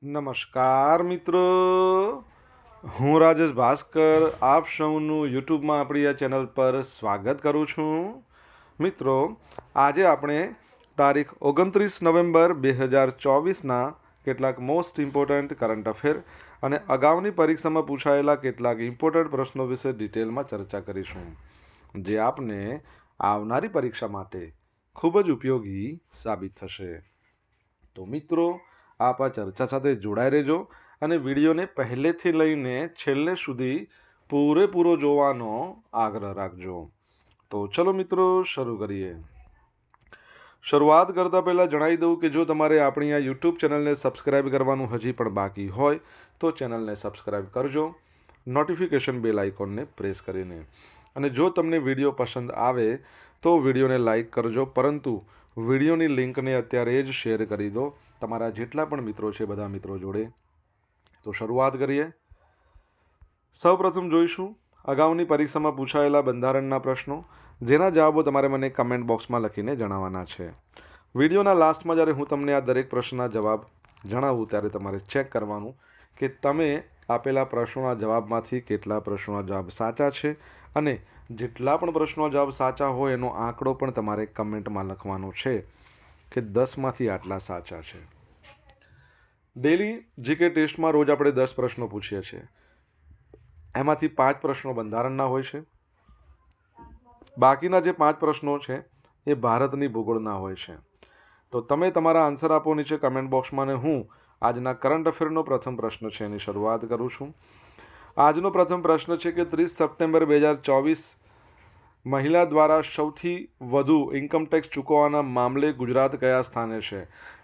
નમસ્કાર મિત્રો, હું રાજેશ ભાસ્કર આપ સૌનું યુટ્યુબમાં આપણી આ ચેનલ પર સ્વાગત કરું છું. મિત્રો, આજે આપણે તારીખ 29 નવેમ્બર 2024ના કેટલાક મોસ્ટ ઇમ્પોર્ટન્ટ કરંટ અફેર અને અગાઉની પરીક્ષામાં પૂછાયેલા કેટલાક ઇમ્પોર્ટન્ટ પ્રશ્નો વિશે ડિટેલમાં ચર્ચા કરીશું, જે આપને આવનારી પરીક્ષા માટે ખૂબ જ ઉપયોગી સાબિત થશે. તો મિત્રો, આપ આ ચર્ચા સાથે જોડાઈ રહેજો અને વિડીયોને પહેલેથી લઈને છેલ્લે સુધી પૂરેપૂરો જોવાનો આગ્રહ રાખજો. તો ચલો મિત્રો, શરૂ કરીએ. શરૂઆત કરતાં પહેલાં જણાવી દઉં કે જો તમારે આપણી આ યુટ્યુબ ચેનલને સબસ્ક્રાઈબ કરવાનું હજી પણ બાકી હોય તો ચેનલને સબસ્ક્રાઈબ કરજો, નોટિફિકેશન બેલ આઇકોનને પ્રેસ કરીને. અને જો તમને વિડીયો પસંદ આવે તો વિડીયોને લાઈક કરજો, પરંતુ વિડીયોની લિંકને અત્યારે જ શેર કરી દો તમારા જેટલા પણ મિત્રો છે બધા મિત્રો જોડે. તો શરૂઆત કરીએ. સૌપ્રથમ જોઈશું અગાઉની પરીક્ષામાં પૂછાયેલા બંધારણના પ્રશ્નો, જેના જવાબો તમારે મને કમેન્ટ બોક્સમાં લખીને જણાવવાના છે. વિડીયોના લાસ્ટમાં જ્યારે હું તમને આ દરેક પ્રશ્નના જવાબ જણાવું ત્યારે તમારે ચેક કરવાનું કે તમે આપેલા પ્રશ્નોના જવાબમાંથી કેટલા પ્રશ્નોના જવાબ સાચા છે, અને જેટલા પણ પ્રશ્નોના જવાબ સાચા હોય એનો આંકડો પણ તમારે કમેન્ટમાં લખવાનો છે કે 10માંથી આટલા સાચા છે. ડેલી જીકે ટેસ્ટમાં રોજ આપણે 10 પ્રશ્નો પૂછીએ છીએ. એમાંથી 5 પ્રશ્નો બંધારણના હોય છે. બાકીના જે 5 પ્રશ્નો છે એ ભારતની ભૂગોળના હોય છે. તો તમે તમારા આન્સર આપો નીચે કમેન્ટ બોક્સમાં, ને હું આજના કરંટ અફેરનો પ્રથમ પ્રશ્ન છે એની શરૂઆત કરું છું. આજનો પ્રથમ પ્રશ્ન છે કે 30 સપ્ટેમ્બર 2024 મહિલા દ્વારા સૌથી વધુ ઇન્કમટેક્સ ચૂકવવાના મામલે ગુજરાત કયા સ્થાને છે?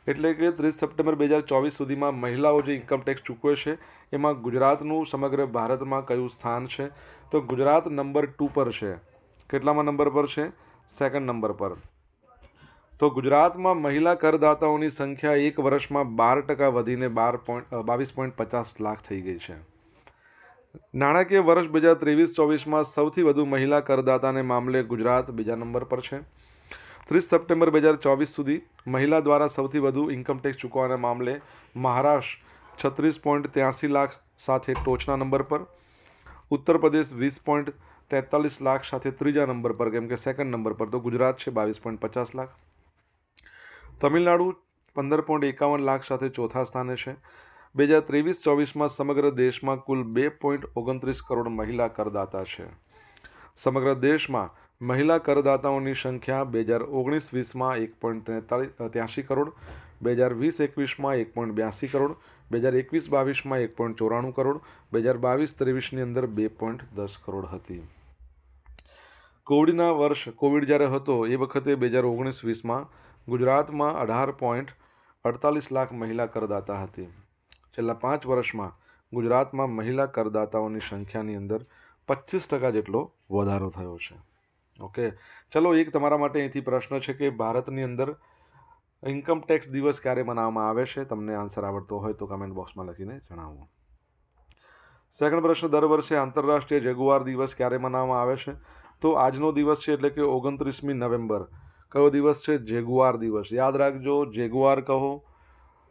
એટલે કે 30 સપ્ટેમ્બર 2024 સુધીમાં મહિલાઓ જે ઇન્કમટેક્સ ચૂકવે છે એમાં ગુજરાતનું સમગ્ર ભારતમાં કયું સ્થાન છે? તો ગુજરાત નંબર 2 પર છે. કેટલામાં નંબર પર છે? 2nd નંબર પર. તો ગુજરાતમાં મહિલા કરદાતાઓની સંખ્યા એક વર્ષમાં 12% વધીને 22.50 લાખ થઈ ગઈ છે. નાણાકીય વર્ષ 2023-24માં સૌથી વધુ મહિલા કરદાતાને મામલે ગુજરાત બીજા નંબર પર છે. 30 સપ્ટેમ્બર 2024 સુધી મહિલા દ્વારા સૌથી વધુ ઇન્કમટેક્સ ચૂકવવાના મામલે મહારાષ્ટ્ર 36.83 લાખ સાથે ટોચના નંબર પર, ઉત્તર પ્રદેશ 20.43 લાખ સાથે ત્રીજા નંબર પર, કેમ કે 2nd નંબર પર તો ગુજરાત છે 22.50 લાખ. તમિલનાડુ 15.51 લાખ સાથે ચોથા સ્થાને છે. 2023-24માં સમગ્ર દેશમાં કુલ 2.29 કરોડ મહિલા કરદાતા છે. સમગ્ર દેશમાં મહિલા કરદાતાઓની સંખ્યા 2019-20માં 1.83 કરોડ, 2020-21માં 1.82 કરોડ, 2021-22માં 1.94 કરોડ, 2022-23ની અંદર 2.10 કરોડ હતી. કોવિડ જ્યારે હતો એ વખતે 2019-20માં ગુજરાતમાં 18.48 લાખ મહિલા કરદાતા હતી. છેલ્લા 5 વર્ષમાં ગુજરાતમાં મહિલા કરદાતાઓની સંખ્યાની અંદર 25% જેટલો વધારો થયો છે. ઓકે, ચલો એક તમારા માટે અહીંથી પ્રશ્ન છે કે ભારતની અંદર ઇન્કમટેક્સ દિવસ ક્યારે મનાવવામાં આવે છે? તમને આન્સર આવડતો હોય તો કમેન્ટ બોક્સમાં લખીને જણાવો. સેકન્ડ પ્રશ્ન, દર વર્ષે આંતરરાષ્ટ્રીય જગુઆર દિવસ ક્યારે મનાવવામાં આવે છે? તો આજનો દિવસ છે, એટલે કે 29મી નવેમ્બર. કયો દિવસ છે? જેગુઆર દિવસ. યાદ રાખજો, જેગુઆર કહો,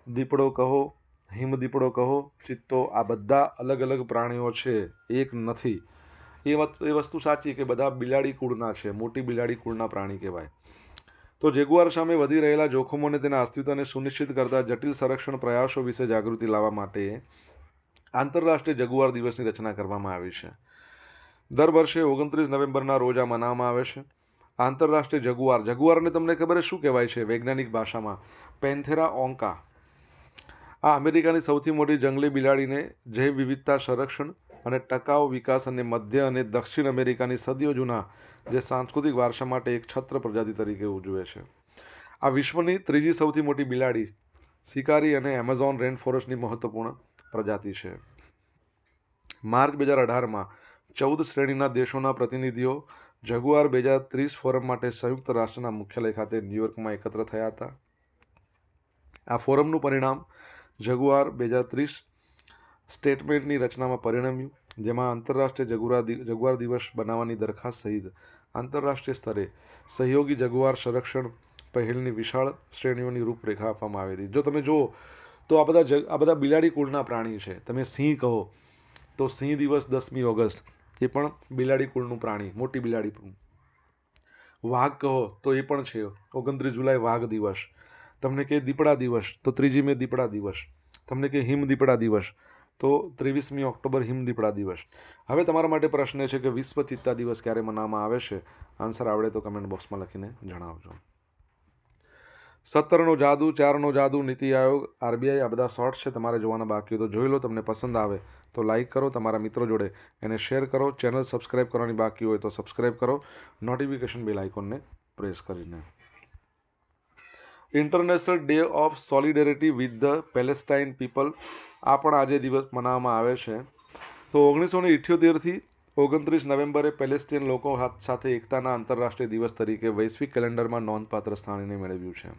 દીપડો કહો, હિમદીપડો કહો, ચિત્તો, આ બધા અલગ અલગ પ્રાણીઓ છે, એક નથી. એ વસ્તુ સાચી કે બધા બિલાડી કુળના છે, મોટી બિલાડી કુળના પ્રાણી કહેવાય. તો જેગુઆર સામે વધી રહેલા જોખમોને તેના અસ્તિત્વને સુનિશ્ચિત કરતા જટિલ સંરક્ષણ પ્રયાસો વિશે જાગૃતિ લાવવા માટે આંતરરાષ્ટ્રીય જગુઆર દિવસની રચના કરવામાં આવી છે. દર વર્ષે 29 નવેમ્બરના રોજ આ મનાવવામાં આવે છે. આંતરરાષ્ટ્રીય જગુઆરને તમને ખબર શું કહેવાય છે વૈજ્ઞાનિક ભાષામાં? પેન્થેરા ઓન્કા. આ અમેરિકાની સૌથી મોટી જંગલી બિલાડીને જૈવ વિવિધતા સંરક્ષણ અને ટકાઉ વિકાસ અને મધ્ય અને દક્ષિણ અમેરિકાની સદીઓ જૂના જે સાંસ્કૃતિક વારસા માટે એક છત્ર પ્રજાતિ તરીકે ઉજવે છે. આ વિશ્વની ત્રીજી સૌથી મોટી બિલાડી, શિકારી અને એમેઝોન રેન ફોરેસ્ટની મહત્વપૂર્ણ પ્રજાતિ છે. માર્ચ 2018માં 14 શ્રેણીના દેશોના પ્રતિનિધિઓ જગુઆર 2030 ફોરમ માટે સંયુક્ત રાષ્ટ્રના મુખ્યાલય ખાતે ન્યૂયોર્કમાં એકત્ર થયા હતા. આ ફોરમનું પરિણામ જગુઆર 2030 સ્ટેટમેન્ટની રચનામાં પરિણમ્યું, જેમાં આંતરરાષ્ટ્રીય જગુઆર દિવસ બનાવવાની દરખાસ્ત સહિત આંતરરાષ્ટ્રીય સ્તરે સહયોગી જગુઆર સંરક્ષણ પહેલની વિશાળ શ્રેણીઓની રૂપરેખા આપવામાં આવી હતી. જો તમે જુઓ તો આ બધા બિલાડી કુળના પ્રાણી છે. તમે સિંહ કહો તો સિંહ દિવસ 10મી ઓગસ્ટ, એ પણ બિલાડી કુળનું પ્રાણી, મોટી બિલાડી. વાઘ કહો તો એ પણ છે 29 જુલાઈ વાઘ દિવસ. તમને કે દીપડા દિવસ તો 3જી મે દીપડા દિવસ. તમને કે હિમ દીપડા દિવસ તો 23મી ઓક્ટોબર હિમ દીપડા દિવસ. હવે તમારા માટે પ્રશ્ન છે કે વિશ્વ ચિત્તા દિવસ ક્યારે મનાવવામાં આવે છે? આન્સર આવડે તો કમેન્ટ બોક્સમાં લખીને જણાવજો. 17નો જાદુ, 4નો જાદુ, નીતિ આયોગ, આરબીઆઈ, આ બધા શોર્ટ્સ છે, તમારે જોવાના બાકી હોય તો જોઈ લો. તમને પસંદ આવે તો લાઇક કરો, તમારા મિત્રો જોડે એને શેર કરો. ચેનલ સબસ્ક્રાઈબ કરવાની બાકી હોય તો સબસ્ક્રાઈબ કરો, નોટિફિકેશન બેલ આઇકોનને પ્રેસ કરીને. International day of solidarity with the Palestine people, આ પણ આજે દિવસ મનાવવામાં આવે છે. તો 1978થી 29 નવેમ્બરે પેલેસ્ટીન લોકો સાથે એકતાના આંતરરાષ્ટ્રીય દિવસ તરીકે વૈશ્વિક કેલેન્ડરમાં નોંધપાત્ર સ્થાન મેળવ્યું છે.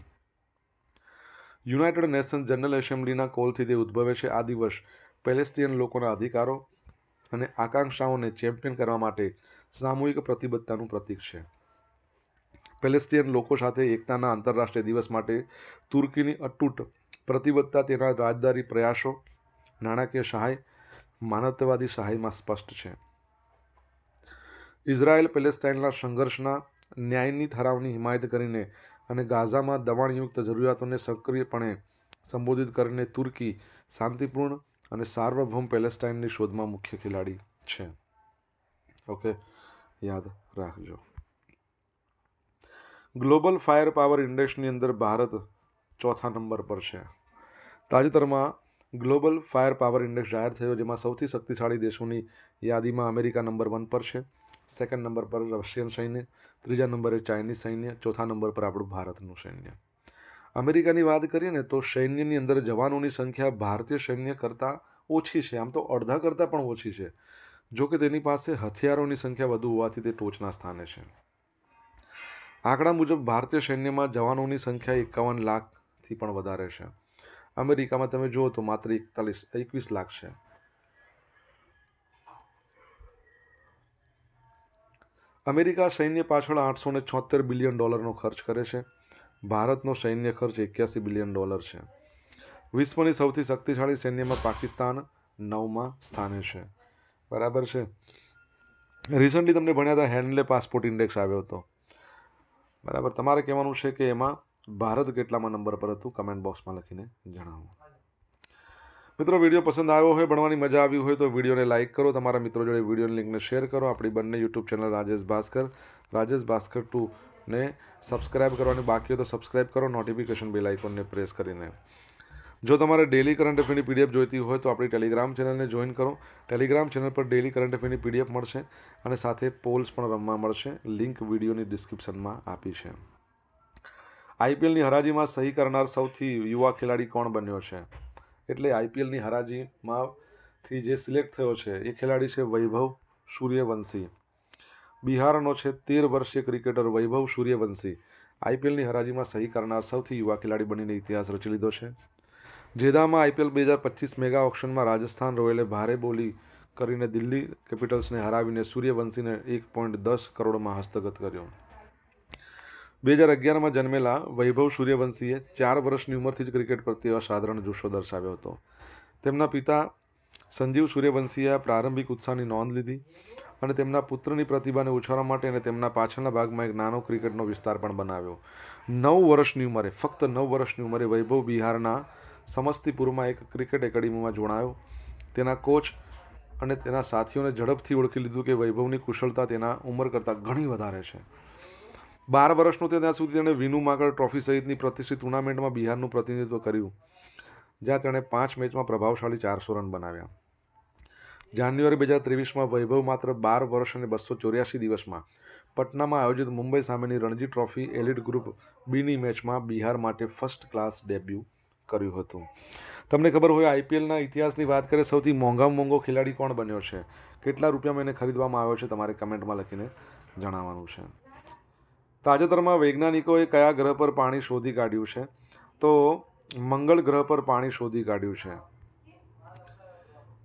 યુનાઇટેડ નેશન્સ જનરલ એસેમ્બલીના કોલથી તે ઉદ્ભવે છે. આ દિવસ પેલેસ્ટીન લોકોના અધિકારો અને આકાંક્ષાઓને ચેમ્પિયન કરવા માટે સામૂહિક પ્રતિબદ્ધતાનું પ્રતીક છે. પેલેસ્ટીન લોકો સાથે એકતાના આંતરરાષ્ટ્રીય દિવસ માટે તુર્કીની અતૂટ પ્રતિબદ્ધતા તેના રાજદ્વારી પ્રયાસો, નાણાકીય સહાય, માનવતાવાદી સહાયમાં સ્પષ્ટ છે. ઇઝરાયેલ પેલેસ્ટાઇનના સંઘર્ષના ન્યાયની ઠરાવની હિમાયત કરીને અને ગાઝામાં દબાણયુક્ત જરૂરિયાતોને સક્રિયપણે સંબોધિત કરીને તુર્કી શાંતિપૂર્ણ અને સાર્વભૌમ પેલેસ્ટાઇનની શોધમાં મુખ્ય ખેલાડી છે. ઓકે, યાદ રાખજો. ગ્લોબલ ફાયર પાવર ઇન્ડેક્સની અંદર ભારત 4થા નંબર પર છે. તાજેતરમાં ગ્લોબલ ફાયર પાવર ઇન્ડેક્સ જાહેર થયો, જેમાં સૌથી શક્તિશાળી દેશોની યાદીમાં અમેરિકા નંબર 1 પર છે, 2nd નંબર પર રશિયન સૈન્ય, 3જા નંબરે ચાઇનીઝ સૈન્ય, 4થા નંબર પર આપણું ભારતનું સૈન્ય. અમેરિકાની વાત કરીએ ને તો સૈન્યની અંદર જવાનોની સંખ્યા ભારતીય સૈન્ય કરતાં ઓછી છે, આમ તો અડધા કરતાં પણ ઓછી છે. જો કે તેની પાસે હથિયારોની સંખ્યા વધુ હોવાથી તે ટોચના સ્થાને છે. આંકડા મુજબ ભારતીય સૈન્યમાં જવાનોની સંખ્યા 51 લાખથી પણ વધારે છે. અમેરિકામાં તમે જુઓ તો માત્ર 21 લાખ છે. અમેરિકા સૈન્ય પાછળ $876 બિલિયન ખર્ચ કરે છે. ભારતનો સૈન્ય ખર્ચ $81 બિલિયન છે. વિશ્વની સૌથી શક્તિશાળી સૈન્યમાં પાકિસ્તાન 9મા સ્થાને છે. બરાબર છે. રિસન્ટલી તમને ભણ્યા હતા હેન્ડલે પાસપોર્ટ ઇન્ડેક્સ આવ્યો હતો. બરાબર, તમારે કહેવાનું છે કે એમાં ભારત કેટલામાં નંબર પર હતું, કમેન્ટ બોક્સમાં લખીને જણાવો. મિત્રો, વિડીયો પસંદ આવ્યો હોય, ભણવાની મજા આવી હોય તો વિડીયોને લાઇક કરો, તમારા મિત્રો જોડે વિડીયોની લિંકને શેર કરો. આપણી બંને યુટ્યુબ ચેનલ રાજેશ ભાસ્કર 2ને સબસ્ક્રાઇબ કરવાની બાકી હોય તો સબસ્ક્રાઇબ કરો, નોટિફિકેશન બેલ આઇકોનને પ્રેસ કરીને. જો તમારે ડેલી કરંટ અફેરની પીડીએફ જોઈતી હોય તો આપણી ટેલિગ્રામ ચેનલને જોઈન કરો. ટેલિગ્રામ ચેનલ પર ડેલી કરંટ અફેરની પીડીએફ મળશે અને સાથે પોલ્સ પણ રમવા મળશે. લિંક વિડીયોની ડિસ્ક્રિપ્શનમાં આપી છે. આઈપીએલની હરાજીમાં સહી કરનાર સૌથી યુવા ખેલાડી કોણ બન્યો છે? એટલે આઈપીએલની હરાજીમાંથી જે સિલેક્ટ થયો છે એ ખેલાડી છે વૈભવ સૂર્યવંશી. બિહારનો છે 13 વર્ષીય ક્રિકેટર વૈભવ સૂર્યવંશી આઈપીએલની હરાજીમાં સહી કરનાર સૌથી યુવા ખેલાડી બનીને ઇતિહાસ રચી લીધો છે. જેદામાં આઈપીએલ 2025 મેગા ઓક્શનમાં રાજસ્થાન રોયલે ભારે બોલી કરીને દિલ્હી કેપિટલ્સને હરાવીને સૂર્યવંશીને 1.10 કરોડમાં હસ્તગત કર્યો. 2011માં જન્મેલા વૈભવ સૂર્યવંશીએ 4 વર્ષની ઉંમરથી જ ક્રિકેટ પ્રત્યે અસાધારણ જુસ્સો દર્શાવ્યો હતો. તેમના પિતા સંજીવ સૂર્યવંશીએ પ્રારંભિક ઉત્સાહની નોંધ લીધી અને તેમના પુત્રની પ્રતિભાને ઉછાળવા માટે અને તેમના પાછળના ભાગમાં એક નાનો ક્રિકેટનો વિસ્તાર પણ બનાવ્યો. 9 વર્ષની ઉંમરે, ફક્ત 9 વર્ષની ઉંમરે વૈભવ બિહારના સમસ્તીપુરમાં એક ક્રિકેટ એકેડેમીમાં જોડાયો. તેના કોચ અને તેના સાથીઓને ઝડપથી ઓળખી લીધું કે વૈભવની કુશળતા તેના ઉંમર કરતાં ઘણી વધારે છે. 12 વર્ષનો ત્યાં સુધી તેણે વિનુ માગર ટ્રોફી સહિતની પ્રતિષ્ઠિત ટુર્નામેન્ટમાં બિહારનું પ્રતિનિધિત્વ કર્યું, જ્યાં તેણે 5 મેચમાં પ્રભાવશાળી 400 રન બનાવ્યા. જાન્યુઆરી 2023માં વૈભવ માત્ર 12 વર્ષ અને 284 દિવસમાં પટનામાં આયોજિત મુંબઈ સામેની રણજી ટ્રોફી એલિટ ગ્રુપ બીની મેચમાં બિહાર માટે ફર્સ્ટ ક્લાસ ડેબ્યુ કર્યું હતું. તમને ખબર હોય આઈપીએલના ઇતિહાસની વાત કરીએ, સૌથી મોંઘો ખેલાડી કોણ બન્યો છે? કેટલા રૂપિયામાં એને ખરીદવામાં આવ્યો છે? તમારે કમેન્ટમાં લખીને જણાવવાનું છે. તાજેતરમાં વૈજ્ઞાનિકોએ કયા ગ્રહ પર પાણી શોધી કાઢ્યું છે? તો મંગળ ગ્રહ પર પાણી શોધી કાઢ્યું છે.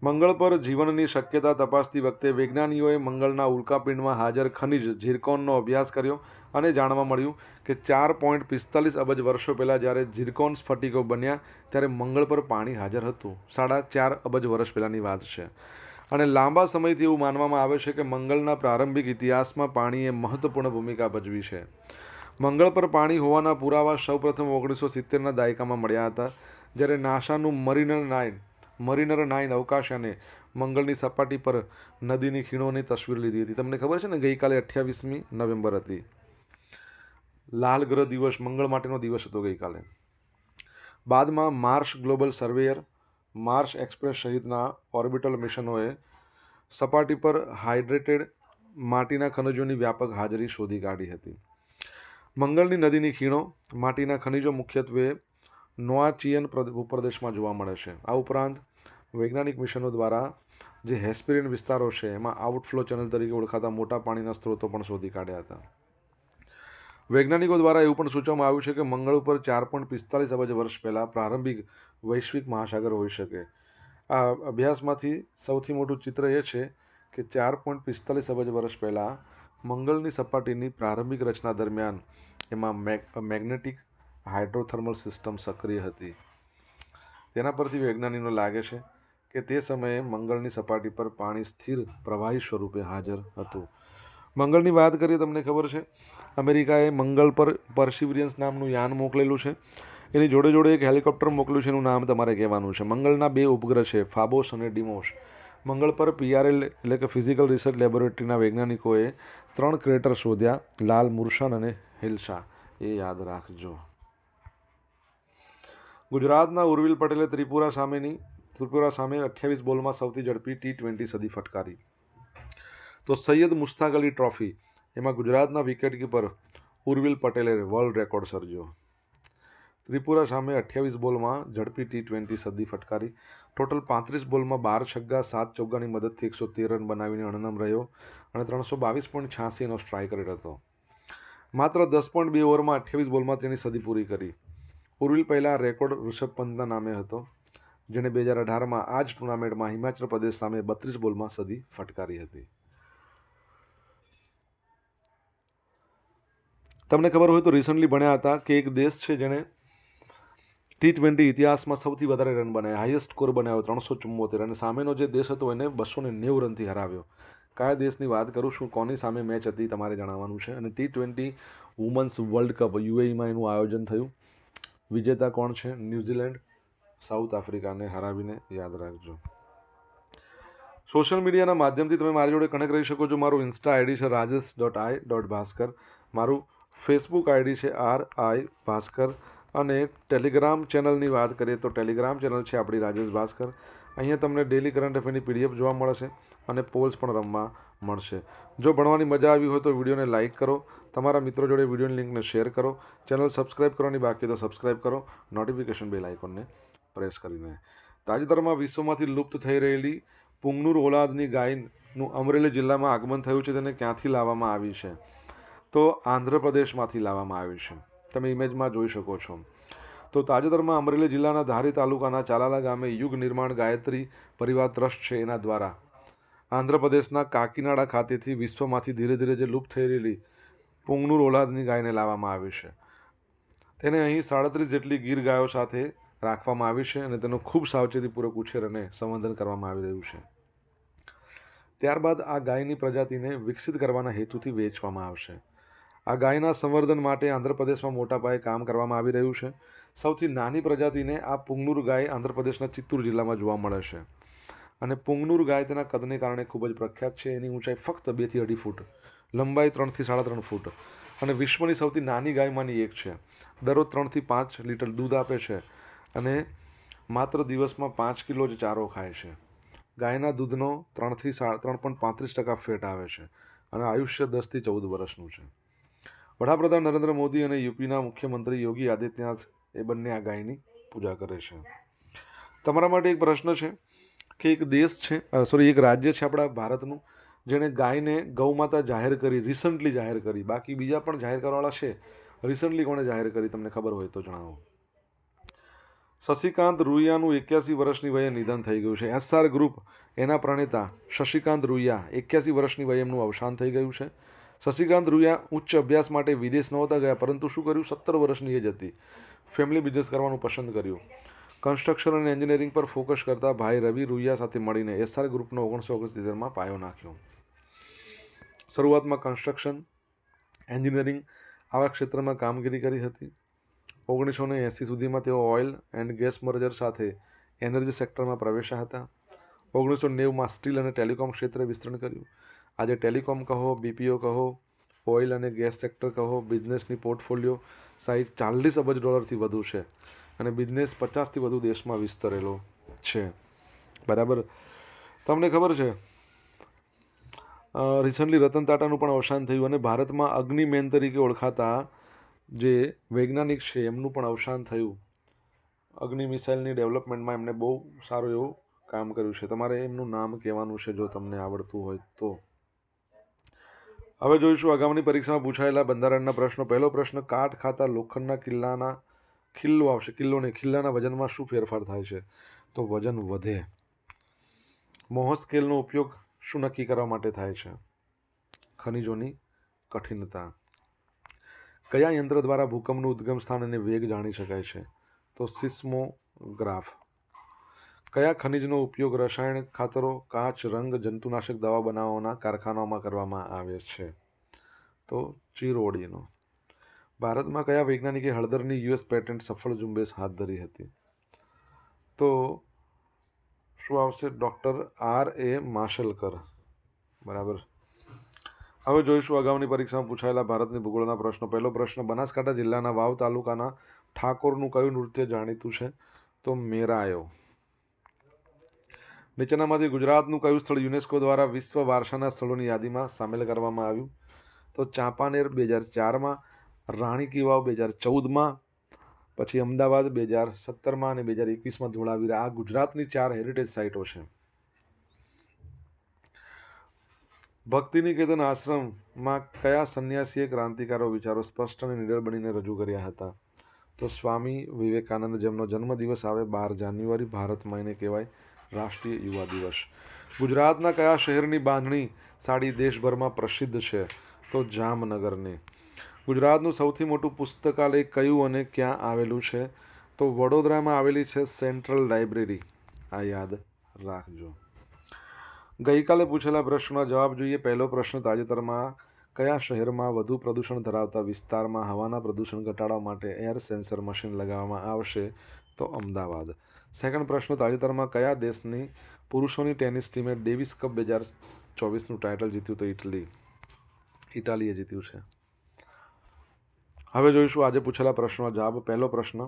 મંગળ પર જીવનની શક્યતા તપાસતી વખતે વૈજ્ઞાનિકોએ મંગળના ઉલ્કાપિંડમાં હાજર ખનિજ ઝિરકોનનો અભ્યાસ કર્યો અને જાણવા મળ્યું કે 4.45 અબજ વર્ષો પહેલાં જ્યારે ઝિરકોન સ્ફટિકો બન્યા ત્યારે મંગળ પર પાણી હાજર હતું. 4.5 અબજ વર્ષ પહેલાંની વાત છે. અને લાંબા સમયથી એવું માનવામાં આવે છે કે મંગળના પ્રારંભિક ઇતિહાસમાં પાણીએ મહત્વપૂર્ણ ભૂમિકા ભજવી છે. મંગળ પર પાણી હોવાના પુરાવા સૌપ્રથમ 1970ના દાયકામાં મળ્યા હતા, જ્યારે નાસાનું મરીનર 9 અવકાશયાને મંગળની સપાટી પર નદીની ખીણોની તસવીર લીધી હતી. તમને ખબર છે ને, ગઈકાલે 28મી નવેમ્બર હતી, લાલ ગ્રહ દિવસ, મંગળ માટેનો દિવસ હતો ગઈકાલે. બાદમાં Mars global surveyor, Mars express સહિતના ઓર્બિટલ મિશનોએ સપાટી પર હાઇડ્રેટેડ માટીના ખનિજોની વ્યાપક હાજરી શોધી કાઢી હતી. મંગળની નદીની ખીણો માટીના ખનિજો મુખ્યત્વે નોઆચિયન ભૂપ્રદેશમાં જોવા મળે છે. આ ઉપરાંત વૈજ્ઞાનિક મિશનો દ્વારા જે હેસ્પેરિયન વિસ્તારો છે એમાં આઉટફ્લો ચેનલ તરીકે ઓળખાતા મોટા પાણીના સ્ત્રોતો પણ શોધી કાઢ્યા હતા. વૈજ્ઞાનિકો દ્વારા એવું પણ સૂચવવામાં આવ્યું છે કે મંગળ ઉપર 4.45 અબજ વર્ષ પહેલાં પ્રારંભિક વૈશ્વિક મહાસાગર હોઈ શકે. આ અભ્યાસમાંથી સૌથી મોટું ચિત્ર એ છે કે 4.45 અબજ વર્ષ પહેલાં મંગળની સપાટીની પ્રારંભિક રચના દરમિયાન એમાં મેગ્નેટિક હાઇડ્રોથર્મલ સિસ્ટમ સક્રિય હતી. તેના પરથી વૈજ્ઞાનિકોને લાગે છે કે તે સમયે મંગળની સપાટી પર પાણી સ્થિર પ્રવાહી સ્વરૂપે હાજર હતું. મંગળની વાત કરીએ, તમને ખબર છે અમેરિકાએ મંગળ પર પર્સિવરિયન્સ નામનું યાન મોકલેલું છે. એની જોડે જોડે એક હેલિકોપ્ટર મોકલ્યું છે, એનું નામ તમારે કહેવાનું છે. મંગળના 2 ઉપગ્રહ છે, ફાબોસ અને ડિમોસ. મંગળ પર PRL એટલે કે ફિઝિકલ રિસર્ચ લેબોરેટરીના વૈજ્ઞાનિકોએ 3 ક્રેટર શોધ્યા, લાલ, મુર્સન અને હિલ્સા. એ યાદ રાખજો. ગુજરાતના ઉર્વિલ પટેલે ત્રિપુરા સામે 28 બોલમાં સૌથી ઝડપી T20 સદી ફટકારી. તો સૈયદ મુશ્તાક અલી ટ્રોફી, એમાં ગુજરાતના વિકેટકીપર ઉર્વિલ પટેલે વર્લ્ડ રેકોર્ડ સર્જ્યો. ત્રિપુરા સામે 28 બોલમાં ઝડપી T20 સદી ફટકારી. ટોટલ 35 બોલમાં 12 છગ્ગા 7 ચોગ્ગાની મદદથી 113 રન બનાવીને અણનમ રહ્યો અને 322.86નો સ્ટ્રાઇક રેટ હતો. માત્ર 10.2 ઓવરમાં 28 બોલમાં તેની સદી પૂરી કરી. ઉર્વિલ પહેલાં રેકોર્ડ ઋષભ પંતના નામે હતો, જેણે 2018માં આ જ ટુર્નામેન્ટમાં હિમાચલ પ્રદેશ સામે 32 બોલમાં સદી ફટકારી હતી. તમને ખબર હોય તો રિસન્ટલી ભણ્યા હતા કે એક દેશ છે જેણે T20 ઇતિહાસમાં સૌથી વધારે રન બનાવ્યા, હાઈએસ્ટ સ્કોર બનાવ્યો 374, અને સામેનો જે દેશ હતો એને 290 રનથી હરાવ્યો. કયા દેશની વાત કરું છું, કોની સામે મેચ હતી તમારે જણાવવાનું છે. અને T20 વુમન્સ વર્લ્ડ કપ UAEમાં એનું આયોજન થયું. વિજેતા કોણ છે? ન્યૂઝીલેન્ડ સાઉથ આફ્રિકાને હરાવીને, યાદ રાખજો. સોશિયલ મીડિયાના માધ્યમથી તમે મારી જોડે કનેક્ટ રહી શકો છો. મારું ઇન્સ્ટા આઈડી છે rajesh.i.bhaskar, મારું ફેસબુક આઈડી છે RI ભાસ્કર, અને ટેલિગ્રામ ચેનલની વાત કરીએ તો ટેલિગ્રામ ચેનલ છે આપણી રાજેશ ભાસ્કર. અહીંયા તમને ડેલી કરંટ અફેરની PDF જોવા મળશે અને પોલ્સ પણ રમવા મળશે. જો ભણવાની મજા આવી હોય તો વિડીયોને લાઇક કરો, તમારા મિત્રો જોડે વિડીયોની લિંકને શેર કરો, ચેનલ સબસ્ક્રાઇબ કરવાની બાકી તો સબસ્ક્રાઇબ કરો, નોટિફિકેશન બેલ આઇકોનને પ્રેસ કરીને. તાજેતરમાં વિશ્વમાંથી લુપ્ત થઈ રહેલી પુંગનુર ઓલાદની ગાયનું અમરેલી જિલ્લામાં આગમન થયું છે. તેને ક્યાંથી લાવવામાં આવી છે? તો આંધ્રપ્રદેશમાંથી લાવવામાં આવી છે. તમે ઇમેજમાં જોઈ શકો છો. તો તાજેતરમાં અમરેલી જિલ્લાના ધારી તાલુકાના ચાલાલા ગામે યુગ નિર્માણ ગાયત્રી પરિવાર ટ્રસ્ટ છે એના દ્વારા આંધ્રપ્રદેશના કાકીનાડા ખાતેથી વિશ્વમાંથી ધીરે ધીરે જે લુપ્ત થઈ રહેલી પુંગનુર ઓલાદની ગાયને લાવવામાં આવી છે. તેને અહીં 37 જેટલી ગીર ગાયો સાથે રાખવામાં આવી છે અને તેનો ખૂબ સાવચેતીપૂર્વક ઉછેર અને સંવર્ધન કરવામાં આવી રહ્યું છે. ત્યારબાદ આ ગાયની પ્રજાતિને વિકસિત કરવાના હેતુથી વેચવામાં આવશે. આ ગાયના સંવર્ધન માટે આંધ્રપ્રદેશમાં મોટા પાયે કામ કરવામાં આવી રહ્યું છે. સૌથી નાની પ્રજાતિને આ પુંગનુર ગાય આંધ્રપ્રદેશના ચિત્તૂર જિલ્લામાં જોવા મળે છે. અને પુંગનુર ગાય તેના કદને કારણે ખૂબ જ પ્રખ્યાત છે. એની ઊંચાઈ ફક્ત 2 થી 2.5 ફૂટ, લંબાઈ 3 થી 3.5 ફૂટ, અને વિશ્વની સૌથી નાની ગાયમાંની એક છે. દરરોજ 3 થી 5 લીટર દૂધ આપે છે અને માત્ર દિવસમાં 5 કિલો જ ચારો ખાય છે. ગાયના દૂધનો 3.35% ફેટ આવે છે અને આયુષ્ય 10 થી 14 વર્ષનું છે. વડાપ્રધાન નરેન્દ્ર મોદી અને યુપીના મુખ્યમંત્રી યોગી આદિત્યનાથ એ બંને આ ગાયની પૂજા કરે છે. તમારા માટે એક પ્રશ્ન છે કે એક રાજ્ય છે આપણા ભારતનું જેણે ગાયને ગૌમાતા જાહેર કરી, રિસન્ટલી જાહેર કરી. બાકી બીજા પણ જાહેર કરવાવાળા છે. રિસન્ટલી કોણે જાહેર કરી તમને ખબર હોય તો જણાવો. શશિકાંત રૂઈયાનું 81 વર્ષની વયે નિધન થઈ ગયું છે. SR ગ્રુપ એના પ્રણેતા શશિકાંત રૂઈયા 81 વર્ષની વયે એમનું અવસાન થઈ ગયું છે. શશિકાંત રૂઈયા ઉચ્ચ અભ્યાસ માટે વિદેશ નહોતા ગયા, પરંતુ શું કર્યું, 17 વર્ષની એજ હતી, ફેમિલી બિઝનેસ કરવાનું પસંદ કર્યું. કન્સ્ટ્રક્શન અને એન્જિનિયરિંગ પર ફોકસ કરતા ભાઈ રવિ રૂઈયા સાથે મળીને SR ગ્રુપનો 1969માં પાયો નાખ્યો. શરૂઆતમાં કન્સ્ટ્રક્શન, એન્જિનિયરિંગ આવા ક્ષેત્રમાં કામગીરી કરી હતી. 1980 સુધીમાં તેઓ ઓઇલ એન્ડ ગેસ મર્જર સાથે એનર્જી સેક્ટરમાં પ્રવેશ્યા હતા. 1990માં સ્ટીલ અને ટેલિકોમ ક્ષેત્રે વિસ્તરણ કર્યું. આજે ટેલિકોમ કહો, BPO કહો, ઓઇલ અને ગેસ સેક્ટર કહો, બિઝનેસની પોર્ટફોલિયો સાઇઝ $40 અબજ વધુ છે અને બિઝનેસ 50થી વધુ દેશમાં વિસ્તરેલો છે. બરાબર. તમને ખબર છે રિસન્ટલી રતન ટાટાનું પણ અવસાન થયું અને ભારતમાં અગ્નિમેન તરીકે ઓળખાતા જે વૈજ્ઞાનિક છે એમનું પણ અવસાન થયું. અગ્નિ મિસાઇલની ડેવલપમેન્ટમાં એમણે બહુ સારું એવું કામ કર્યું છે. તમારે એમનું નામ કહેવાનું છે જો તમને આવડતું હોય તો. હવે જોઈશું આગામી પરીક્ષામાં પૂછાયેલા બંધારણના પ્રશ્નો. પહેલો પ્રશ્ન, કાટ ખાતા લોખંડના ખિલ્લો આવશે, ખિલ્લાના વજનમાં શું ફેરફાર થાય છે? તો વજન વધે. મોહ સ્કેલનો ઉપયોગ શું નક્કી કરવા માટે થાય છે? ખનિજોની કઠિનતા. કયા યંત્ર દ્વારા ભૂકંપનું ઉદ્ગમ સ્થાન અને વેગ જાણી શકાય છે? તો સિસ્મોગ્રાફ. કયા ખનિજનો ઉપયોગ રસાયણ ખાતરો, કાચ, રંગ, જંતુનાશક દવા બનાવવાના કારખાનાઓમાં કરવામાં આવે છે? તો ચિરોડીનો. ભારતમાં કયા વૈજ્ઞાનિકે હળદરની US પેટન્ટ સફળ ઝુંબેશ હાથ ધરી હતી? તો શું આવશે? Doctor R.A. માશેલકર. બરાબર. હવે જોઈશું અગાઉની પરીક્ષામાં પૂછાયેલા ભારતની ભૂગોળના પ્રશ્નો. પહેલો પ્રશ્ન, બનાસકાંઠા જિલ્લાના વાવ તાલુકાના ઠાકોરનું કયું નૃત્ય જાણીતું છે? તો મેરાયો. નીચેનામાંથી ગુજરાતનું કયું સ્થળ યુનેસ્કો દ્વારા વિશ્વ વારસાના સ્થળોની યાદીમાં સામેલ કરવામાં આવ્યું? તો ચાંપાનેર 2004માં, રાણી કી વાવ 2014માં, પછી અમદાવાદ 2017માં અને 2021માં ધોળાવીરા. આ ગુજરાતની 4 હેરિટેજ સાઇટો છે. ભક્તિનિકેતન આશ્રમમાં કયા સંન્યાસીએ ક્રાંતિકારો વિચારો સ્પષ્ટ અને નિડર બનીને રજૂ કર્યા હતા? તો સ્વામી વિવેકાનંદ, જેમનો જન્મદિવસ આવે 12 જાન્યુઆરી. ભારતમાં એને કહેવાય રાષ્ટ્રીય યુવા દિવસ. ગુજરાતના કયા શહેરની બાંધણી સાડી દેશભરમાં પ્રસિદ્ધ છે? તો જામનગરની. ગુજરાતનું સૌથી મોટું પુસ્તકાલય કયું અને ક્યાં આવેલું છે? તો વડોદરામાં આવેલી છે સેન્ટ્રલ લાઇબ્રેરી. આ યાદ રાખજો. ગઈકાલે પૂછેલા પ્રશ્નના જવાબ જોઈએ. પહેલો પ્રશ્ન, તાજેતરમાં કયા શહેરમાં વધુ પ્રદૂષણ ધરાવતા વિસ્તારમાં હવાના પ્રદૂષણ ઘટાડવા માટે એર સેન્સર મશીન લગાવવામાં આવશે? તો અમદાવાદ. સેકન્ડ પ્રશ્ન, તાજેતરમાં કયા દેશની પુરુષોની ટેનિસ ટીમે ડેવિસ કપ 2024નું ટાઇટલ જીત્યું? તો ઇટાલીએ જીત્યું છે. હવે જોઈશું આજે પૂછેલા પ્રશ્નનો જવાબ. પહેલો પ્રશ્ન,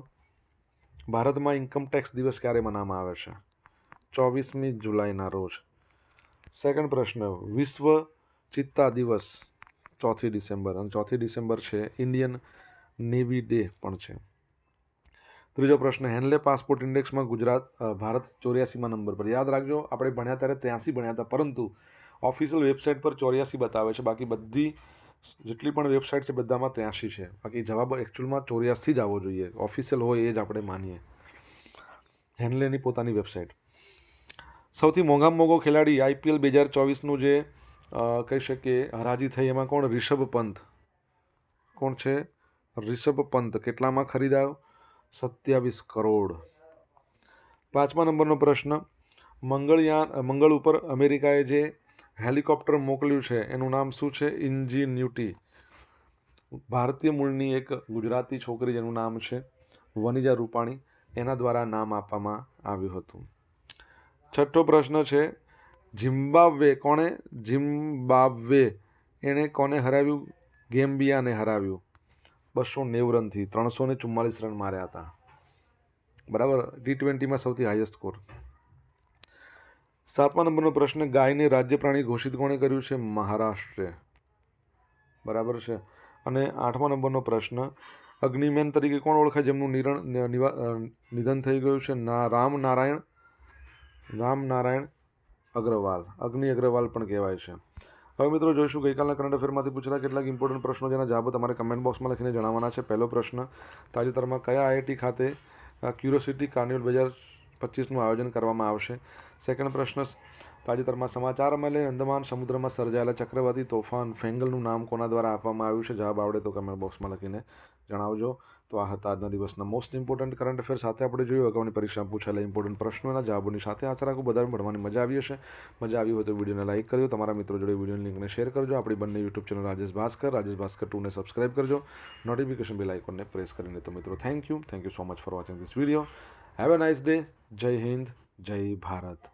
ભારતમાં ઇન્કમ ટેક્સ દિવસ ક્યારે મનાવવામાં આવે છે? 24મી જુલાઈના રોજ. સેકન્ડ પ્રશ્ન, વિશ્વ ચિત્તા દિવસ 4 ડિસેમ્બર, અને 4 ડિસેમ્બર છે ઇન્ડિયન નેવી ડે પણ છે. ત્રીજો પ્રશ્ન, હેન્લે પાસપોર્ટ ઇન્ડેક્સમાં ભારત 84મા નંબર પર. યાદ રાખજો, આપણે ભણ્યા ત્યારે 83 ભણ્યા હતા, પરંતુ ઓફિશિયલ વેબસાઇટ પર 84 બતાવે છે. બાકી બધી જેટલી પણ વેબસાઇટ છે બધામાં 83 છે. બાકી જવાબ એકચ્યુઅલમાં 84 જ આવવો જોઈએ. ઓફિશિયલ હોય એ જ આપણે માનીએ. હેન્લેની પોતાની વેબસાઇટ. સૌથી મોંઘામાં મોંઘો ખેલાડી IPL 2024નું જે કહી શકીએ હરાજી થઈ, એમાં કોણ? રિષભ પંત. કોણ છે? રિષભ પંત. કેટલામાં ખરીદાયો? 27 કરોડ. 5મા નંબરનો પ્રશ્ન, મંગળ ઉપર અમેરિકાએ જે હેલિકોપ્ટર મોકલ્યું છે એનું નામ શું છે? ઇન્જિન્યુટી. ભારતીય મૂળની એક ગુજરાતી છોકરી જેનું નામ છે વનિજા રૂપાણી, એના દ્વારા નામ આપવામાં આવ્યું હતું. છઠ્ઠો પ્રશ્ન છે, ઝિમ્બાબ્વે એણે કોને હરાવ્યું? ગેમ્બિયાને હરાવ્યું 290 રનથી. 344 રન માર્યા હતા. બરાબર. T20માં સૌથી હાઈએસ્ટ સ્કોર. 7મા નંબરનો પ્રશ્ન, ગાયને રાજ્ય પ્રાણી ઘોષિત કોણે કર્યું છે? મહારાષ્ટ્રે. બરાબર છે. અને 8મા નંબરનો પ્રશ્ન, અગ્નિમેન તરીકે કોણ ઓળખાય જેમનું નિધન થઈ ગયું છે? રામનારાયણ અગ્રવાલ. અગ્નિ અગ્રવાલ પણ કહેવાય છે. હવે મિત્રો જોઈશું ગઈકાલના કરંટ અફેરમાંથી પૂછેલા કેટલાક ઇમ્પોર્ટન્ટ પ્રશ્નો જેના જવાબો તમારે કમેન્ટ બોક્સમાં લખીને જણાવવાના છે. પહેલો પ્રશ્ન, તાજેતરમાં કયા IIT ખાતે ક્યુરોસિટી કાર્નિવલ 2025નું આયોજન કરવામાં આવશે? સેકન્ડ પ્રશ્ન, તાજેતરમાં સમાચારમાં લઈ અંદમાન સમુદ્રમાં સર્જાયેલા ચક્રવાતી તોફાન ફેંગલનું નામ કોના દ્વારા આપવામાં આવ્યું છે? જવાબ આવડે તો કમેન્ટ બોક્સમાં લખીને જણાવજો. તો આ હતા આજના દિવસના મોસ્ટ ઇમ્પોર્ટન્ટ કરંટ અફેર. સાથે આપણે જોયું અગાઉની પરીક્ષામાં પૂછાયેલા ઇમ્પોર્ટન્ટ પ્રશ્નોના જવાબોની સાથે. આશા રાખું બધાને ભણવાની મજા આવી હશે. મજા આવી હોય તો વિડીયોને લાઇક કરજો, તમારા મિત્રો જોડે વિડીયોની લિંકને શેર કરજો. આપણી બંને યુટ્યુબ ચેનલ રાજેશ ભાસ્કર 2ને સબસ્ક્રાઇબ કરજો. નોટિફિકેશન બેલ આઇકોનને પ્રેસ કરીને. તો મિત્રો thank you so much for watching this video. Have a nice day. જય હિન્દ, જય ભારત.